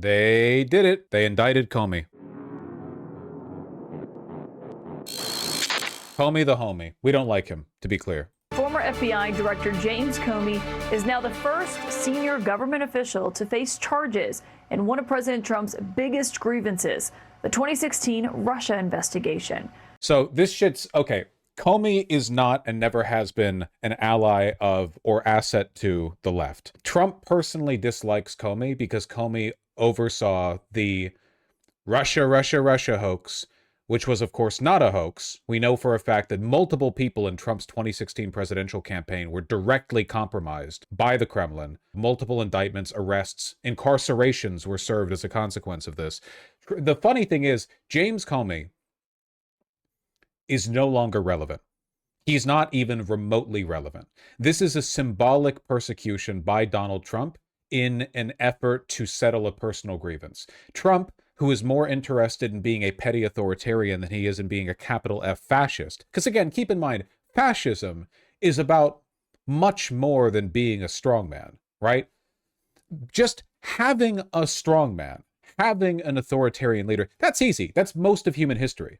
They did it. They indicted Comey. Comey the homie. We don't like him, to be clear. Former FBI Director James Comey is now the first senior government official to face charges in one of President Trump's biggest grievances, the 2016 Russia investigation. So this shit's okay. Comey is not and never has been an ally of or asset to the left. Trump personally dislikes Comey because Comey oversaw the Russia hoax, which was, of course, not a hoax. We know for a fact that multiple people in Trump's 2016 presidential campaign were directly compromised by the Kremlin. Multiple indictments, arrests, incarcerations were served as a consequence of this. The funny thing is, James Comey is no longer relevant. He's not even remotely relevant. This is a symbolic persecution by Donald Trump in an effort to settle a personal grievance. Trump, who is more interested in being a petty authoritarian than he is in being a capital F fascist. Because again, keep in mind, fascism is about much more than being a strongman, right? Just having a strongman, having an authoritarian leader, that's easy. That's most of human history.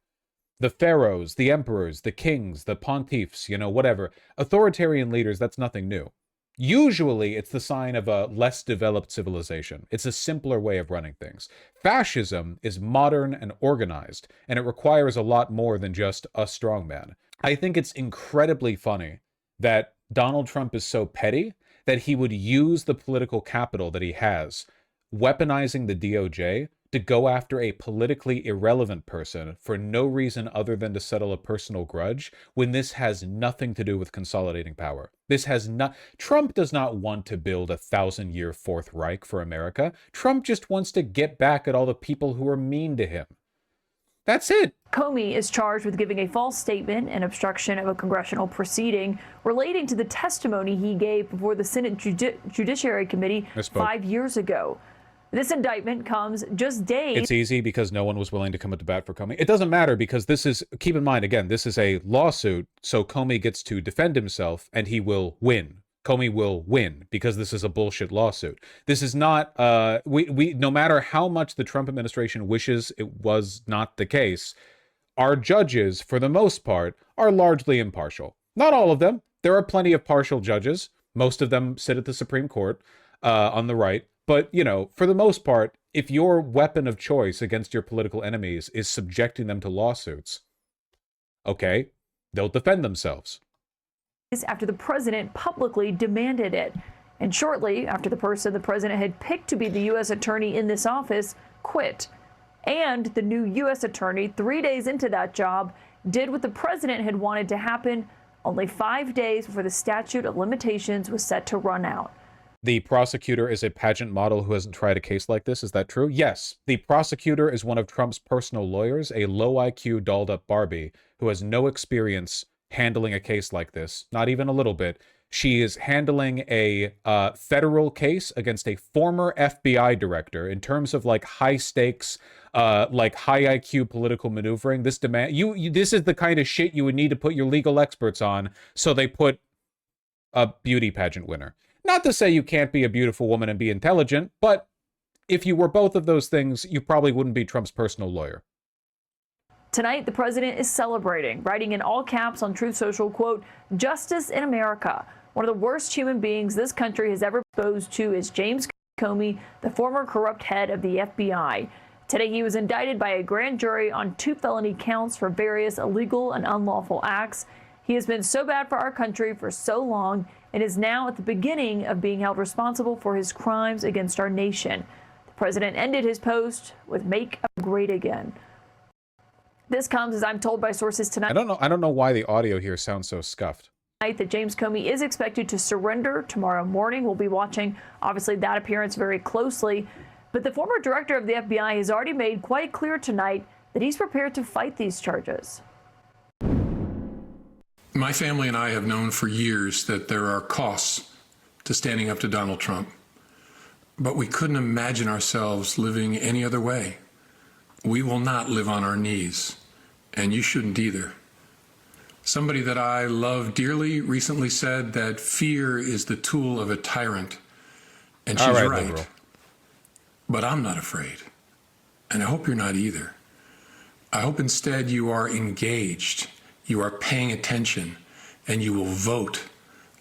The pharaohs, the emperors, the kings, the pontiffs, whatever. Authoritarian leaders, that's nothing new. Usually, it's the sign of a less developed civilization. It's a simpler way of running things. Fascism is modern and organized, and it requires a lot more than just a strongman. I think it's incredibly funny that Donald Trump is so petty that he would use the political capital that he has, weaponizing the DOJ, to go after a politically irrelevant person for no reason other than to settle a personal grudge, when this has nothing to do with consolidating power. Trump does not want to build a 1,000-year Fourth Reich for America. Trump just wants to get back at all the people who are mean to him. That's it. Comey is charged with giving a false statement and obstruction of a congressional proceeding relating to the testimony he gave before the Senate Judiciary Committee 5 years ago. This indictment comes just days. It's easy because no one was willing to come to bat for Comey. It doesn't matter because this is, keep in mind, again, this is a lawsuit, so Comey gets to defend himself and he will win. Comey will win because this is a bullshit lawsuit. This is not, no matter how much the Trump administration wishes it was not the case, our judges, for the most part, are largely impartial. Not all of them. There are plenty of partial judges. Most of them sit at the Supreme Court on the right. But, for the most part, if your weapon of choice against your political enemies is subjecting them to lawsuits, okay, they'll defend themselves. After the president publicly demanded it, and shortly after the person the president had picked to be the U.S. attorney in this office quit. And the new U.S. attorney, 3 days into that job, did what the president had wanted to happen only 5 days before the statute of limitations was set to run out. The prosecutor is a pageant model who hasn't tried a case like this. Is that true? Yes. The prosecutor is one of Trump's personal lawyers, a low IQ dolled up Barbie who has no experience handling a case like this, not even a little bit. She is handling a federal case against a former FBI director in terms of like high stakes, like high IQ political maneuvering. This this is the kind of shit you would need to put your legal experts on. So they put a beauty pageant winner. Not to say you can't be a beautiful woman and be intelligent, but if you were both of those things, you probably wouldn't be Trump's personal lawyer. Tonight, the president is celebrating, writing in all caps on Truth Social, quote, "Justice in America. One of the worst human beings this country has ever exposed to is James Comey, the former corrupt head of the FBI. Today, he was indicted by a grand jury on 2 felony counts for various illegal and unlawful acts. He has been so bad for our country for so long and is now at the beginning of being held responsible for his crimes against our nation." The president ended his post with "Make America Great Again." This comes, as I'm told by sources tonight. I don't know why the audio here sounds so scuffed. That James Comey is expected to surrender tomorrow morning. We'll be watching, obviously, that appearance very closely. But the former director of the FBI has already made quite clear tonight that he's prepared to fight these charges. My family and I have known for years that there are costs to standing up to Donald Trump, but we couldn't imagine ourselves living any other way. We will not live on our knees, and you shouldn't either. Somebody that I love dearly recently said that fear is the tool of a tyrant, and she's right. But I'm not afraid. And I hope you're not either. I hope instead you are engaged, you are paying attention, and you will vote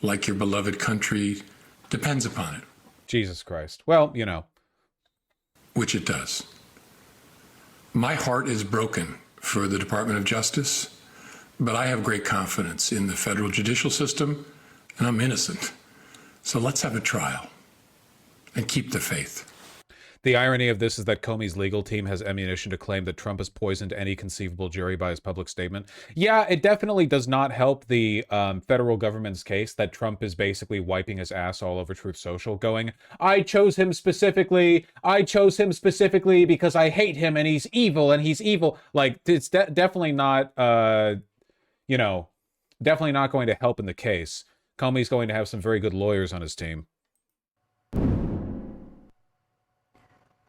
like your beloved country depends upon it. Jesus Christ. Well, you know. Which it does. My heart is broken for the Department of Justice, but I have great confidence in the federal judicial system, and I'm innocent. So let's have a trial and keep the faith. The irony of this is that Comey's legal team has ammunition to claim that Trump has poisoned any conceivable jury by his public statement. Yeah, it definitely does not help the federal government's case that Trump is basically wiping his ass all over Truth Social, going, I chose him specifically because I hate him and he's evil and he's evil. Like, it's definitely not, you know, definitely not going to help in the case. Comey's going to have some very good lawyers on his team.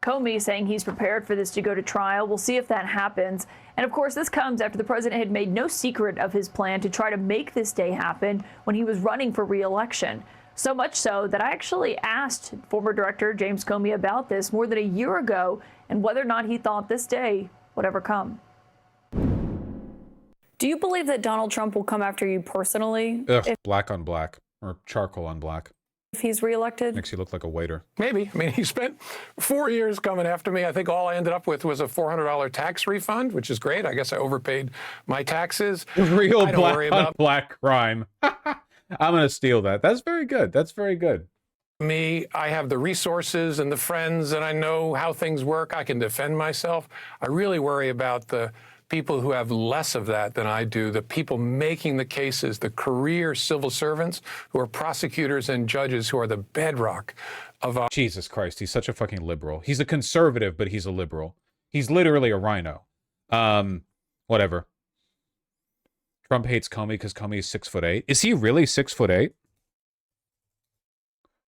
Comey saying he's prepared for this to go to trial. We'll see if that happens. And of course, this comes after the president had made no secret of his plan to try to make this day happen when he was running for re-election. So much so that I actually asked former director James Comey about this more than a year ago and whether or not he thought this day would ever come. Do you believe that Donald Trump will come after you personally? Black on black, or charcoal on black. If he's reelected? Makes you look like a waiter. Maybe. I mean, he spent 4 years coming after me. I think all I ended up with was a $400 tax refund, which is great. I guess I overpaid my taxes. Real black on black crime. I'm going to steal that. That's very good. That's very good. Me, I have the resources and the friends, and I know how things work. I can defend myself. I really worry about the people who have less of that than I do, the people making the cases, the career civil servants who are prosecutors and judges who are the bedrock of our... Jesus Christ, he's such a fucking liberal. He's a conservative, but he's a liberal. He's literally a rhino. Whatever. Trump hates Comey because Comey is 6'8". Is he really 6'8"?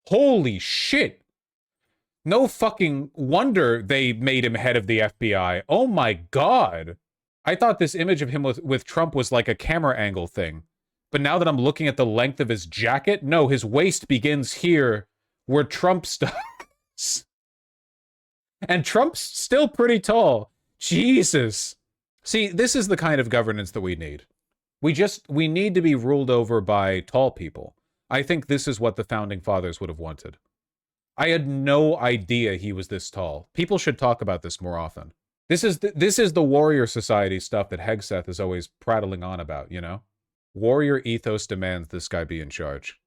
Holy shit. No fucking wonder they made him head of the FBI. Oh my God. I thought this image of him with Trump was like a camera angle thing. But now that I'm looking at the length of his jacket, no, his waist begins here where Trump stops. And Trump's still pretty tall. Jesus. See, this is the kind of governance that we need. We need to be ruled over by tall people. I think this is what the founding fathers would have wanted. I had no idea he was this tall. People should talk about this more often. This is the warrior society stuff that Hegseth is always prattling on about, you know? Warrior ethos demands this guy be in charge.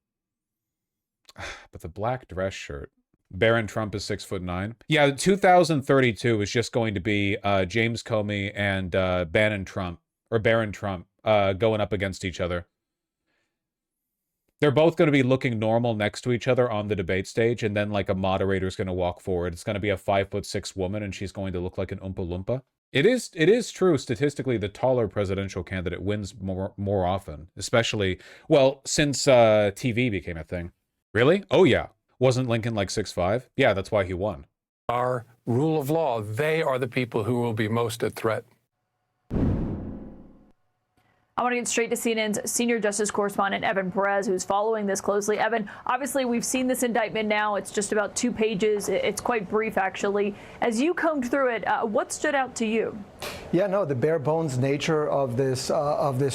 But the black dress shirt. Barron Trump is 6'9". Yeah, 2032 is just going to be James Comey and Barron Trump going up against each other. They're both going to be looking normal next to each other on the debate stage, and then like a moderator's going to walk forward. It's going to be a 5'6" woman, and she's going to look like an Oompa Loompa. It is true statistically the taller presidential candidate wins more often, especially, well, since TV became a thing. Really? Oh yeah. Wasn't Lincoln like 6'5"? Yeah, that's why he won. Our rule of law, they are the people who will be most at threat. I want to get straight to CNN's senior justice correspondent, Evan Perez, who's following this closely. Evan, obviously, we've seen this indictment now. It's just about 2 pages. It's quite brief, actually. As you combed through it, what stood out to you? Yeah, no, the bare bones nature of this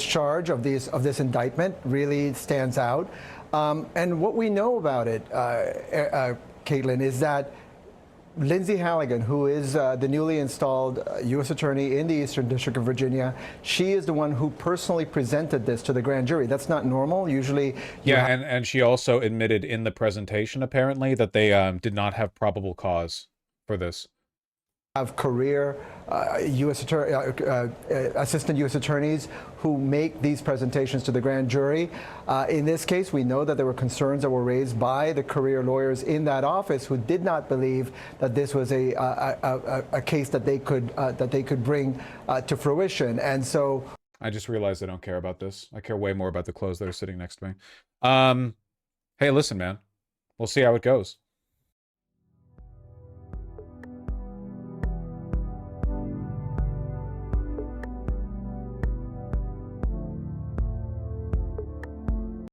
charge, of this indictment really stands out. And what we know about it, Caitlin, is that Lindsay Halligan, who is the newly installed U.S. Attorney in the Eastern District of Virginia, she is the one who personally presented this to the grand jury. That's not normal. Usually, yeah, and she also admitted in the presentation, apparently, that they did not have probable cause for this. Have career assistant U.S. attorneys who make these presentations to the grand jury. In this case, we know that there were concerns that were raised by the career lawyers in that office who did not believe that this was a case that they could bring to fruition. And so, I just realized I don't care about this. I care way more about the clothes that are sitting next to me. Hey, listen, man. We'll see how it goes.